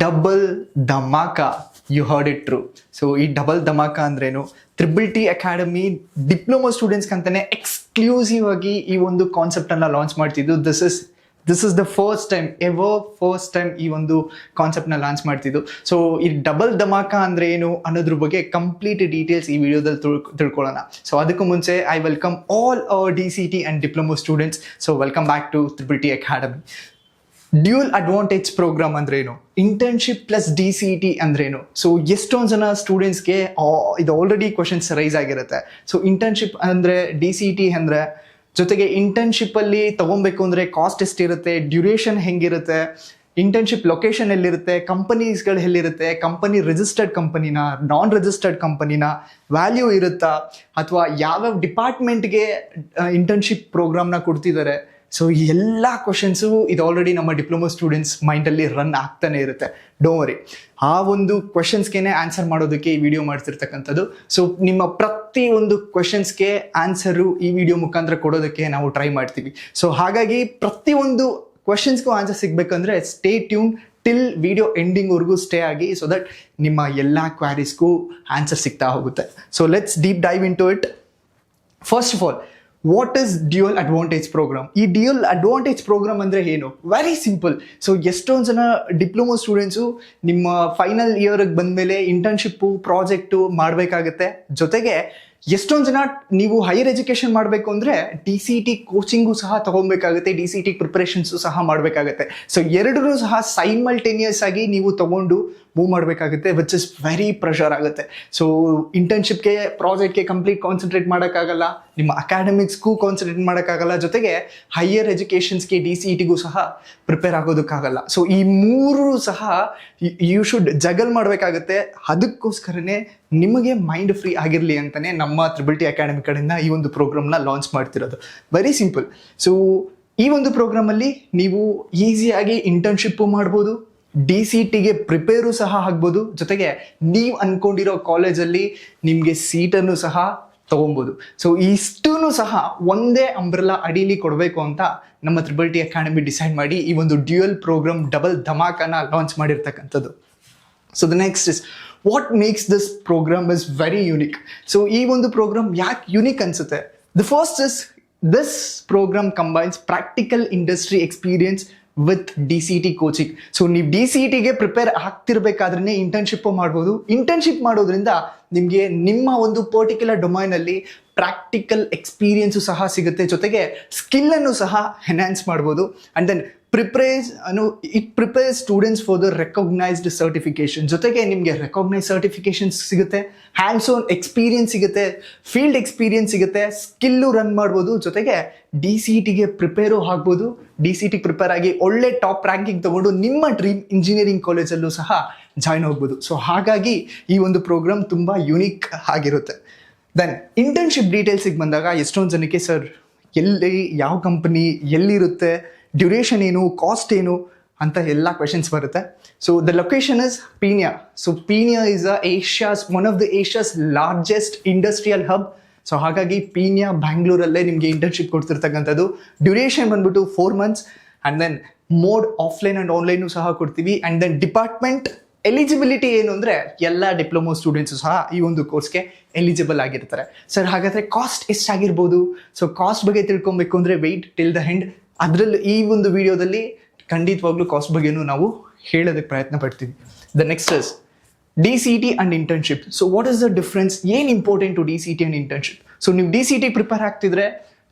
Double Dhamaka, you heard it true. So ಈ double Dhamaka ಅಂದ್ರೇನು? Triple T academy diploma students ಅಂತಾನೆ exclusive ಆಗಿ ಈ ಒಂದು ಕಾನ್ಸೆಪ್ಟ್ ಅನ್ನ ಲಾಂಚ್ ಮಾಡ್ತಿದ್ದು. This is the first time ಈ ಒಂದು ಕಾನ್ಸೆಪ್ಟ್ ನ ಲಾಂಚ್ ಮಾಡ್ತಿದ್ದು. ಸೊ ಈ ಡಬಲ್ ಧಮಾಕ ಅಂದ್ರೆ ಏನು ಅನ್ನೋದ್ರ ಬಗ್ಗೆ ಕಂಪ್ಲೀಟ್ ಡೀಟೇಲ್ಸ್ ಈ ವಿಡಿಯೋದಲ್ಲಿ ತಿಳ್ಕೊಳ್ಳೋಣ. ಸೊ ಅದಕ್ಕೂ ಮುಂಚೆ I welcome all our DCT and diploma students. So welcome back to triple T academy. Dual advantage program ಅಂದ್ರೇನು? ಇಂಟರ್ನ್ಶಿಪ್ ಪ್ಲಸ್ DCT ಅಂದ್ರೇನು? ಸೊ ಎಷ್ಟೊಂದು ಜನ ಸ್ಟೂಡೆಂಟ್ಸ್ಗೆ ಇದು ಆಲ್ರೆಡಿ ಕ್ವಶನ್ಸ್ ರೈಸ್ ಆಗಿರುತ್ತೆ. ಸೊ ಇಂಟರ್ನ್ಶಿಪ್ ಅಂದ್ರೆ, DCT ಅಂದ್ರೆ, ಜೊತೆಗೆ ಇಂಟರ್ನ್ಶಿಪ್ ಅಲ್ಲಿ ತಗೊಬೇಕು ಅಂದ್ರೆ ಕಾಸ್ಟ್ ಎಷ್ಟಿರುತ್ತೆ, ಡ್ಯೂರೇಷನ್ ಹೆಂಗಿರುತ್ತೆ, ಇಂಟರ್ನ್ಶಿಪ್ ಲೊಕೇಶನ್ ಎಲ್ಲಿರುತ್ತೆ, ಕಂಪನೀಸ್ಗಳು ಎಲ್ಲಿರುತ್ತೆ, ಕಂಪನಿ ರಿಜಿಸ್ಟರ್ಡ್ ಕಂಪನಿನ, ನಾನ್ ರಿಜಿಸ್ಟರ್ಡ್ ಕಂಪನಿನ, ವ್ಯಾಲ್ಯೂ ಇರುತ್ತಾ, ಅಥವಾ ಯಾವ್ಯಾವ ಡಿಪಾರ್ಟ್ಮೆಂಟ್ಗೆ ಇಂಟರ್ನ್ಶಿಪ್ ಪ್ರೋಗ್ರಾಮ್ನ ಕೊಡ್ತಿದ್ದಾರೆ. ಸೊ ಈ ಎಲ್ಲ ಕ್ವಶನ್ಸು ಇದು ಆಲ್ರೆಡಿ ನಮ್ಮ ಡಿಪ್ಲೊಮಾ ಸ್ಟೂಡೆಂಟ್ಸ್ ಮೈಂಡಲ್ಲಿ ರನ್ ಆಗ್ತಾನೆ ಇರುತ್ತೆ. ಡೋಂಟ್ ವರಿ, ಆ ಒಂದು ಕ್ವಶನ್ಸ್ಗೆ ಆನ್ಸರ್ ಮಾಡೋದಕ್ಕೆ ಈ ವಿಡಿಯೋ ಮಾಡ್ತಿರ್ತಕ್ಕಂಥದ್ದು. ಸೊ ನಿಮ್ಮ ಪ್ರತಿ ಒಂದು ಕ್ವಶನ್ಸ್ಗೆ ಆನ್ಸರು ಈ ವಿಡಿಯೋ ಮುಖಾಂತರ ಕೊಡೋದಕ್ಕೆ ನಾವು ಟ್ರೈ ಮಾಡ್ತೀವಿ. ಸೊ ಹಾಗಾಗಿ ಪ್ರತಿಯೊಂದು ಕ್ವಶನ್ಸ್ಗೂ ಆನ್ಸರ್ ಸಿಗ್ಬೇಕಂದ್ರೆ ಸ್ಟೇ ಟ್ಯೂನ್ ಟಿಲ್ ವಿಡಿಯೋ ಎಂಡಿಂಗ್ವರೆಗೂ ಸ್ಟೇ ಆಗಿ, ಸೊ ದಟ್ ನಿಮ್ಮ ಎಲ್ಲ ಕ್ವಾರೀಸ್ಗೂ ಆನ್ಸರ್ ಸಿಗ್ತಾ ಹೋಗುತ್ತೆ. So let's deep dive into it. First of all, what is dual advantage programme? ಈ ಡ್ಯೂಯಲ್ ಅಡ್ವಾಂಟೇಜ್ ಪ್ರೋಗ್ರಾಮ್ ಅಂದರೆ ಏನು? Very simple. ಸೊ ಎಷ್ಟೊಂದು ಜನ ಡಿಪ್ಲೊಮಾ ಸ್ಟೂಡೆಂಟ್ಸು ನಿಮ್ಮ ಫೈನಲ್ ಇಯರ್ಗೆ ಬಂದಮೇಲೆ ಇಂಟರ್ನ್ಶಿಪ್ಪು, ಪ್ರಾಜೆಕ್ಟು ಮಾಡಬೇಕಾಗತ್ತೆ. ಜೊತೆಗೆ ಎಷ್ಟೊಂದು ಜನ ನೀವು ಹೈಯರ್ ಎಜುಕೇಷನ್ ಮಾಡಬೇಕು ಅಂದರೆ DCT ಕೋಚಿಂಗು ಸಹ ತಗೊಬೇಕಾಗುತ್ತೆ, DCT ಪ್ರಿಪರೇಷನ್ಸು ಸಹ ಮಾಡಬೇಕಾಗತ್ತೆ. ಸೊ ಎರಡೂ ಸಹ ಸೈಮಲ್ಟೇನಿಯಸ್ ಆಗಿ ನೀವು ತಗೊಂಡು ಮೂವ್ ಮಾಡಬೇಕಾಗುತ್ತೆ, ವಿಚ್ ಇಸ್ ವೆರಿ ಪ್ರೆಷರ್ ಆಗುತ್ತೆ. ಸೊ ಇಂಟರ್ನ್ಶಿಪ್ಗೆ, ಪ್ರಾಜೆಕ್ಟ್ಗೆ ಕಂಪ್ಲೀಟ್ ಕಾನ್ಸಂಟ್ರೇಟ್ ಮಾಡೋಕ್ಕಾಗಲ್ಲ, ನಿಮ್ಮ ಅಕಾಡೆಮಿಕ್ಸ್ಗೂ ಕಾನ್ಸಂಟ್ರೇಟ್ ಮಾಡೋಕ್ಕಾಗಲ್ಲ, ಜೊತೆಗೆ ಹೈಯರ್ ಎಜುಕೇಷನ್ಸ್ಗೆ DCTಗೂ ಸಹ ಪ್ರಿಪೇರ್ ಆಗೋದಕ್ಕಾಗಲ್ಲ. ಸೊ ಈ ಮೂರು ಸಹ ಯು ಶುಡ್ ಜಗಲ್ ಮಾಡಬೇಕಾಗುತ್ತೆ. ಅದಕ್ಕೋಸ್ಕರನೇ ನಿಮಗೆ ಮೈಂಡ್ ಫ್ರೀ ಆಗಿರಲಿ ಅಂತಲೇ ನಮ್ಮ ತ್ರಿಬಲ್ ಟಿ ಅಕಾಡೆಮಿ ಕಡೆಯಿಂದ ಈ ಒಂದು ಪ್ರೋಗ್ರಾಮ್ನ ಲಾಂಚ್ ಮಾಡ್ತಿರೋದು. Very simple. ಸೊ ಈ ಒಂದು ಪ್ರೋಗ್ರಾಮಲ್ಲಿ ನೀವು ಈಸಿಯಾಗಿ ಇಂಟರ್ನ್ಶಿಪ್ಪು ಮಾಡ್ಬೋದು, DCTಗೆ ಪ್ರಿಪೇರು ಸಹ ಆಗ್ಬೋದು, ಜೊತೆಗೆ ನೀವು ಅಂದ್ಕೊಂಡಿರೋ ಕಾಲೇಜಲ್ಲಿ ನಿಮಗೆ ಸೀಟನ್ನು ಸಹ ತೊಗೊಬೋದು. ಸೊ ಇಷ್ಟೂ ಸಹ ಒಂದೇ ಅಂಬ್ರೆಲಾ ಅಡಿಲಿ ಕೊಡಬೇಕು ಅಂತ ನಮ್ಮ ತ್ರಿಬಲ್ ಟಿ ಅಕಾಡೆಮಿ ಡಿಸೈಡ್ ಮಾಡಿ ಈ ಒಂದು ಡ್ಯೂಯಲ್ ಪ್ರೋಗ್ರಾಮ್ ಡಬಲ್ ಧಮಾಕನ ಲಾಂಚ್ ಮಾಡಿರ್ತಕ್ಕಂಥದ್ದು. So the next is what makes this program is very unique. So ಈ ಒಂದು ಪ್ರೋಗ್ರಾಮ್ ಯಾಕೆ ಯುನಿಕ್ ಅನ್ಸುತ್ತೆ? The first is this program combines practical industry experience with DCT coaching. So ನೀವು DCTಗೆ prepare ಆಗ್ತಿರ್ಬೇಕಾದ್ರೆ internship ಮಾಡ್ಬೋದು. ಇಂಟರ್ನ್ಶಿಪ್ ಮಾಡೋದ್ರಿಂದ ನಿಮಗೆ ನಿಮ್ಮ ಒಂದು ಪರ್ಟಿಕ್ಯುಲರ್ ಡೊಮೈನಲ್ಲಿ ಪ್ರಾಕ್ಟಿಕಲ್ ಎಕ್ಸ್ಪೀರಿಯನ್ಸು ಸಹ ಸಿಗುತ್ತೆ, ಜೊತೆಗೆ ಸ್ಕಿಲ್ಲನ್ನು ಸಹ ಎನ್ಹ್ಯಾನ್ಸ್ ಮಾಡ್ಬೋದು. And then it prepares students for the recognised certification. ಜೊತೆಗೆ ನಿಮಗೆ ರೆಕಗ್ನೈಸ್ ಸರ್ಟಿಫಿಕೇಶನ್ಸ್ ಸಿಗುತ್ತೆ, ಹ್ಯಾಂಡ್ಸ್ ಆನ್ ಎಕ್ಸ್ಪೀರಿಯನ್ಸ್ ಸಿಗುತ್ತೆ, ಫೀಲ್ಡ್ ಎಕ್ಸ್ಪೀರಿಯನ್ಸ್ ಸಿಗುತ್ತೆ, ಸ್ಕಿಲ್ಲು ರನ್ ಮಾಡ್ಬೋದು, ಜೊತೆಗೆ DCTಗೆ ಪ್ರಿಪೇರು ಆಗ್ಬೋದು. DCT ಪ್ರಿಪೇರ್ ಆಗಿ ಒಳ್ಳೆ ಟಾಪ್ ರ್ಯಾಂಕಿಂಗ್ ತಗೊಂಡು ನಿಮ್ಮ ಡ್ರೀಮ್ ಇಂಜಿನಿಯರಿಂಗ್ ಕಾಲೇಜಲ್ಲೂ ಸಹ ಜಾಯ್ನ್ ಹೋಗ್ಬೋದು. ಸೊ ಹಾಗಾಗಿ ಈ ಒಂದು ಪ್ರೋಗ್ರಾಮ್ ತುಂಬ ಯುನೀಕ್ ಆಗಿರುತ್ತೆ. ದೆನ್ ಇಂಟರ್ನ್ಶಿಪ್ ಡೀಟೇಲ್ಸಿಗೆ ಬಂದಾಗ ಎಷ್ಟೊಂದು ಜನಕ್ಕೆ ಸರ್ ಎಲ್ಲಿ, ಯಾವ ಕಂಪನಿ, ಎಲ್ಲಿರುತ್ತೆ, ಡ್ಯೂರೇಷನ್ ಏನು, ಕಾಸ್ಟ್ ಏನು ಅಂತ ಎಲ್ಲ ಕ್ವೆಶನ್ಸ್ ಬರುತ್ತೆ. So the location is Peenya. So Peenya is one of the Asia's largest industrial hub. So ಹಾಗಾಗಿ ಪೀಣ್ಯ, ಬ್ಯಾಂಗ್ಳೂರಲ್ಲೇ ನಿಮಗೆ ಇಂಟರ್ನ್ಶಿಪ್ ಕೊಡ್ತಿರ್ತಕ್ಕಂಥದ್ದು. ಡ್ಯೂರೇಷನ್ ಬಂದ್ಬಿಟ್ಟು 4 months. And then mode offline and online ಸಹ ಕೊಡ್ತೀವಿ. ಆ್ಯಂಡ್ ದೆನ್ ಡಿಪಾರ್ಟ್ಮೆಂಟ್ ಎಲಿಜಿಬಿಲಿಟಿ ಏನು ಅಂದರೆ ಎಲ್ಲ ಡಿಪ್ಲೊಮಾ ಸ್ಟೂಡೆಂಟ್ಸು ಸಹ ಈ ಒಂದು ಕೋರ್ಸ್ಗೆ ಎಲಿಜಿಬಲ್ ಆಗಿರ್ತಾರೆ. ಸರ್ ಹಾಗಾದರೆ ಕಾಸ್ಟ್ ಎಷ್ಟಾಗಿರ್ಬೋದು? ಸೊ ಕಾಸ್ಟ್ ಬಗ್ಗೆ ತಿಳ್ಕೊಬೇಕು ಅಂದರೆ ವೆಯ್ಟ್ ಟಿಲ್ ದ ಎಂಡ್. ಅದರಲ್ಲಿ ಈ ಒಂದು ವಿಡಿಯೋದಲ್ಲಿ ಖಂಡಿತವಾಗ್ಲೂ ಕಾಸ್ಟ್ ಬಗ್ಗೆನೂ ನಾವು ಹೇಳೋದಕ್ಕೆ ಪ್ರಯತ್ನ ಪಡ್ತೀವಿ. The next is DCT and internship. So what is the difference? ಏನು important to DCT and internship? So ನೀವು DCT ಪ್ರಿಪೇರ್ ಆಗ್ತಿದ್ರೆ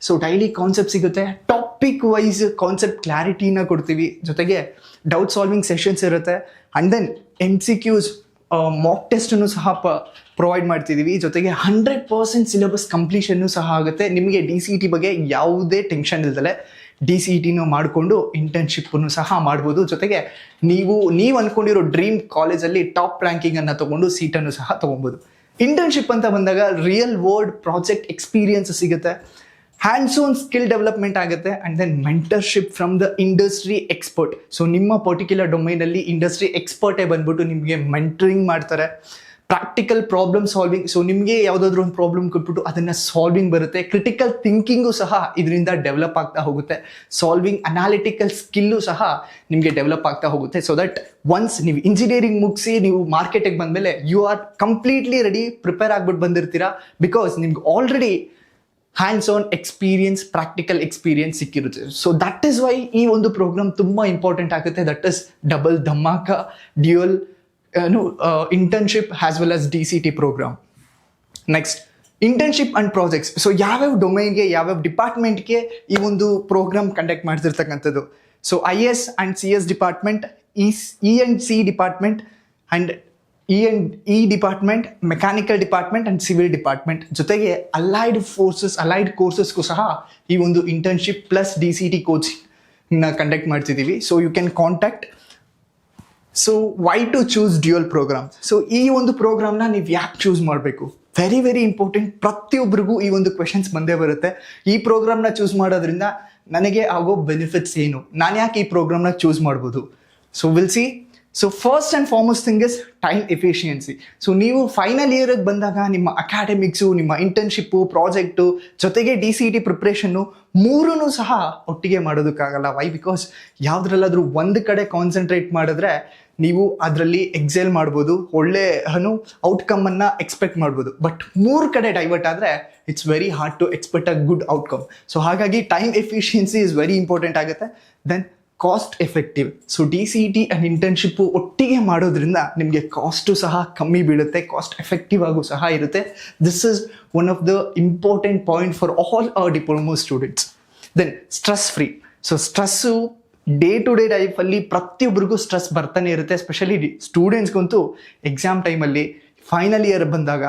ಸೊ ಡೈಲಿ ಕಾನ್ಸೆಪ್ಟ್ ಸಿಗುತ್ತೆ, ಟಾಪಿಕ್ ವೈಸ್ ಕಾನ್ಸೆಪ್ಟ್ ಕ್ಲಾರಿಟಿನ ಕೊಡ್ತೀವಿ, ಜೊತೆಗೆ ಡೌಟ್ ಸಾಲ್ವಿಂಗ್ ಸೆಷನ್ಸ್ ಇರುತ್ತೆ. ಆ್ಯಂಡ್ ದೆನ್ MCQs, ಮಾಕ್ ಟೆಸ್ಟನ್ನು ಸಹ ಪ್ರೊವೈಡ್ ಮಾಡ್ತಿದ್ದೀವಿ, ಜೊತೆಗೆ 100% ಸಿಲೆಬಸ್ ಕಂಪ್ಲೀಷನ್ನು ಸಹ ಆಗುತ್ತೆ. ನಿಮಗೆ DCT ಬಗ್ಗೆ ಯಾವುದೇ ಟೆನ್ಷನ್ ಇಲ್ದಲೆ DCTನೂ ಮಾಡಿಕೊಂಡು ಇಂಟರ್ನ್ಶಿಪ್ಪನ್ನು ಸಹ ಮಾಡ್ಬೋದು. ಜೊತೆಗೆ ನೀವು ಅಂದ್ಕೊಂಡಿರೋ ಡ್ರೀಮ್ ಕಾಲೇಜಲ್ಲಿ ಟಾಪ್ ರ್ಯಾಂಕಿಂಗನ್ನು ತೊಗೊಂಡು ಸೀಟನ್ನು ಸಹ ತೊಗೊಬೋದು. ಇಂಟರ್ನ್ಶಿಪ್ ಅಂತ ಬಂದಾಗ ರಿಯಲ್ ವರ್ಲ್ಡ್ ಪ್ರಾಜೆಕ್ಟ್ ಎಕ್ಸ್ಪೀರಿಯನ್ಸ್ ಸಿಗುತ್ತೆ, ಹ್ಯಾಂಡ್ಸ್ ಆನ್ ಸ್ಕಿಲ್ ಡೆವಲಪ್ಮೆಂಟ್ ಆಗುತ್ತೆ. And then mentorship from the industry expert. So ನಿಮ್ಮ ಪರ್ಟಿಕ್ಯುಲರ್ ಡೊಮೈನಲ್ಲಿ ಇಂಡಸ್ಟ್ರಿ ಎಕ್ಸ್ಪರ್ಟೇ ಬಂದ್ಬಿಟ್ಟು ನಿಮಗೆ ಮೆಂಟರಿಂಗ್ ಮಾಡ್ತಾರೆ. Practical problem solving. ಸೊ ನಿಮಗೆ ಯಾವುದಾದ್ರೂ ಒಂದು ಪ್ರಾಬ್ಲಮ್ ಕೊಟ್ಬಿಟ್ಟು ಅದನ್ನು ಸಾಲ್ವಿಂಗ್ ಬರುತ್ತೆ. ಕ್ರಿಟಿಕಲ್ ಥಿಂಕಿಂಗು ಸಹ ಇದರಿಂದ ಡೆವಲಪ್ ಆಗ್ತಾ ಹೋಗುತ್ತೆ. ಸಾಲ್ವಿಂಗ್ ಅನಾಲಿಟಿಕಲ್ ಸ್ಕಿಲ್ಲು ಸಹ ನಿಮಗೆ ಡೆವಲಪ್ ಆಗ್ತಾ ಹೋಗುತ್ತೆ. ಸೊ ದಟ್ ಒನ್ಸ್ ನೀವು ಇಂಜಿನಿಯರಿಂಗ್ ಮುಗಿಸಿ ನೀವು ಮಾರ್ಕೆಟಿಗೆ ಬಂದಮೇಲೆ you are completely ready, prepare ಆಗ್ಬಿಟ್ಟು ಬಂದಿರ್ತೀರಾ. ಬಿಕಾಸ್ ನಿಮ್ಗೆ already hands on experience, practical experience ಸಿಕ್ಕಿರುತ್ತೆ. ಸೊ ದಟ್ ಈಸ್ ವೈ ಈ ಒಂದು ಪ್ರೋಗ್ರಾಮ್ ತುಂಬ ಇಂಪಾರ್ಟೆಂಟ್ ಆಗುತ್ತೆ. That is double Dhamaka dual internship as well as DCT program. Next, internship and projects. So ಯಾವ್ಯಾವ ಡೊಮೈನ್ಗೆ, ಯಾವ್ಯಾವ ಡಿಪಾರ್ಟ್ಮೆಂಟ್ಗೆ ಈ ಒಂದು ಪ್ರೋಗ್ರಾಮ್ ಕಂಡಕ್ಟ್ ಮಾಡ್ತಿರ್ತಕ್ಕಂಥದ್ದು. So IS and CS department, E&C department and E department, mechanical department and civil department, ಜೊತೆಗೆ allied ಕೋರ್ಸಸ್ಗೂ ಸಹ ಈ ಒಂದು ಇಂಟರ್ನ್ಶಿಪ್ ಪ್ಲಸ್ DCT ಕೋಚಿಂಗ್ನ ಕಂಡಕ್ಟ್ ಮಾಡ್ತಿದ್ದೀವಿ. So you can contact. So why to choose dual programme? ಸೊ ಈ ಒಂದು ಪ್ರೋಗ್ರಾಮ್ನ ನೀವು ಯಾಕೆ ಚೂಸ್ ಮಾಡಬೇಕು? Very very important. ಪ್ರತಿಯೊಬ್ಬರಿಗೂ ಈ ಒಂದು ಕ್ವೆಶನ್ಸ್ ಬಂದೇ ಬರುತ್ತೆ. ಈ ಪ್ರೋಗ್ರಾಮ್ನ ಚೂಸ್ ಮಾಡೋದ್ರಿಂದ ನನಗೆ ಆಗೋ ಬೆನಿಫಿಟ್ಸ್ ಏನು, ನಾನು ಯಾಕೆ ಈ ಪ್ರೋಗ್ರಾಮ್ನ ಚೂಸ್ ಮಾಡ್ಬೋದು? So will see. So first and foremost thing is time efficiency. So ನೀವು ಫೈನಲ್ ಇಯರ್ಗೆ ಬಂದಾಗ ನಿಮ್ಮ ಅಕಾಡೆಮಿಕ್ಸು, ನಿಮ್ಮ ಇಂಟರ್ನ್ಶಿಪ್ಪು, ಪ್ರಾಜೆಕ್ಟು, ಜೊತೆಗೆ DCT ಪ್ರಿಪ್ರೇಷನ್ನು ಮೂರೂ ಸಹ ಒಟ್ಟಿಗೆ ಮಾಡೋದಕ್ಕಾಗಲ್ಲ. ವೈ? ಬಿಕಾಸ್ ಯಾವುದ್ರಲ್ಲಾದರೂ ಒಂದು ಕಡೆ ಕಾನ್ಸಂಟ್ರೇಟ್ ಮಾಡಿದ್ರೆ ನೀವು ಅದರಲ್ಲಿ ಎಕ್ಸೆಲ್ ಮಾಡ್ಬೋದು, ಒಳ್ಳೆ ಔಟ್ಕಮನ್ನು ಎಕ್ಸ್ಪೆಕ್ಟ್ ಮಾಡ್ಬೋದು. ಬಟ್ 3 ಕಡೆ ಡೈವರ್ಟ್ ಆದರೆ it's very hard to expect a good outcome. So ಹಾಗಾಗಿ time efficiency is very important ಆಗುತ್ತೆ. Then cost effective. So DCT and internship ಒಟ್ಟಿಗೆ ಮಾಡೋದ್ರಿಂದ ನಿಮಗೆ ಕಾಸ್ಟು ಸಹ ಕಮ್ಮಿ ಬೀಳುತ್ತೆ, ಕಾಸ್ಟ್ ಎಫೆಕ್ಟಿವ್ ಆಗು ಸಹ ಇರುತ್ತೆ. This is one of the important point for all our diploma students. Then stress free. So stress day to day ಲೈಫಲ್ಲಿ ಪ್ರತಿಯೊಬ್ಬರಿಗೂ ಸ್ಟ್ರೆಸ್ ಬರ್ತಾನೆ ಇರುತ್ತೆ. ಎಸ್ಪೆಷಲಿ ಸ್ಟೂಡೆಂಟ್ಸ್ಗಂತೂ ಎಕ್ಸಾಮ್ ಟೈಮಲ್ಲಿ, ಫೈನಲ್ ಇಯರ್ ಬಂದಾಗ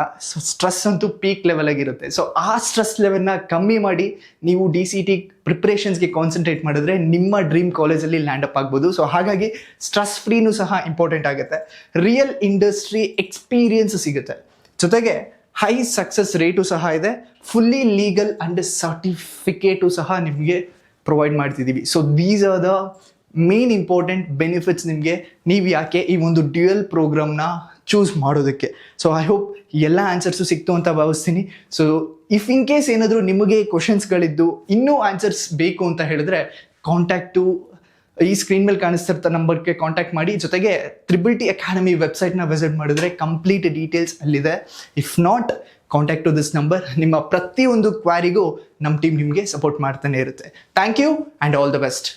ಸ್ಟ್ರೆಸ್ ಅಂತೂ ಪೀಕ್ ಲೆವೆಲ್ ಆಗಿರುತ್ತೆ. ಸೊ ಆ ಸ್ಟ್ರೆಸ್ ಲೆವೆಲ್ನ ಕಮ್ಮಿ ಮಾಡಿ ನೀವು DCT ಪ್ರಿಪ್ರೇಷನ್ಸ್ಗೆ ಕಾನ್ಸಂಟ್ರೇಟ್ ಮಾಡಿದ್ರೆ ನಿಮ್ಮ ಡ್ರೀಮ್ ಕಾಲೇಜಲ್ಲಿ ಲ್ಯಾಂಡ್ ಅಪ್ ಆಗ್ಬೋದು. ಸೊ ಹಾಗಾಗಿ ಸ್ಟ್ರೆಸ್ ಫ್ರೀನೂ ಸಹ ಇಂಪಾರ್ಟೆಂಟ್ ಆಗುತ್ತೆ. ರಿಯಲ್ ಇಂಡಸ್ಟ್ರಿ ಎಕ್ಸ್ಪೀರಿಯನ್ಸ್ ಸಿಗುತ್ತೆ, ಜೊತೆಗೆ ಹೈ ಸಕ್ಸಸ್ ರೇಟು ಸಹ ಇದೆ. ಫುಲ್ಲಿ ಲೀಗಲ್ ಆ್ಯಂಡ್ ಸರ್ಟಿಫಿಕೇಟು ಸಹ ನಿಮಗೆ ಪ್ರೊವೈಡ್ ಮಾಡ್ತಿದ್ದೀವಿ. So these are the main important benefits ನಿಮಗೆ ನೀವು ಯಾಕೆ ಈ ಒಂದು ಡ್ಯೂಯಲ್ ಪ್ರೋಗ್ರಾಮ್ನ ಚೂಸ್ ಮಾಡೋದಕ್ಕೆ. ಸೊ ಐ ಹೋಪ್ ಎಲ್ಲ ಆನ್ಸರ್ಸು ಸಿಕ್ತು ಅಂತ ಭಾವಿಸ್ತೀನಿ. ಸೊ ಇಫ್ ಇನ್ ಕೇಸ್ ಏನಾದರೂ ನಿಮಗೆ ಕ್ವಶನ್ಸ್ಗಳಿದ್ದು ಇನ್ನೂ ಆನ್ಸರ್ಸ್ ಬೇಕು ಅಂತ ಹೇಳಿದ್ರೆ ಕಾಂಟ್ಯಾಕ್ಟು ಈ ಸ್ಕ್ರೀನ್ ಮೇಲೆ ಕಾಣಿಸ್ತಿರ್ತ ನಂಬರ್ಗೆ ಕಾಂಟ್ಯಾಕ್ಟ್ ಮಾಡಿ. ಜೊತೆಗೆ TTT ಅಕಾಡೆಮಿ ವೆಬ್ಸೈಟ್ನ ವಿಸಿಟ್ ಮಾಡಿದ್ರೆ ಕಂಪ್ಲೀಟ್ ಡೀಟೇಲ್ಸ್ ಅಲ್ಲಿದೆ. If not, contact to this number. ನಿಮ್ಮ ಪ್ರತಿಯೊಂದು ಕ್ವಾರಿಗೂ ನಮ್ಮ ಟೀಮ್ ನಿಮಗೆ ಸಪೋರ್ಟ್ ಮಾಡ್ತಾನೆ ಇರುತ್ತೆ. Thank you and all the best.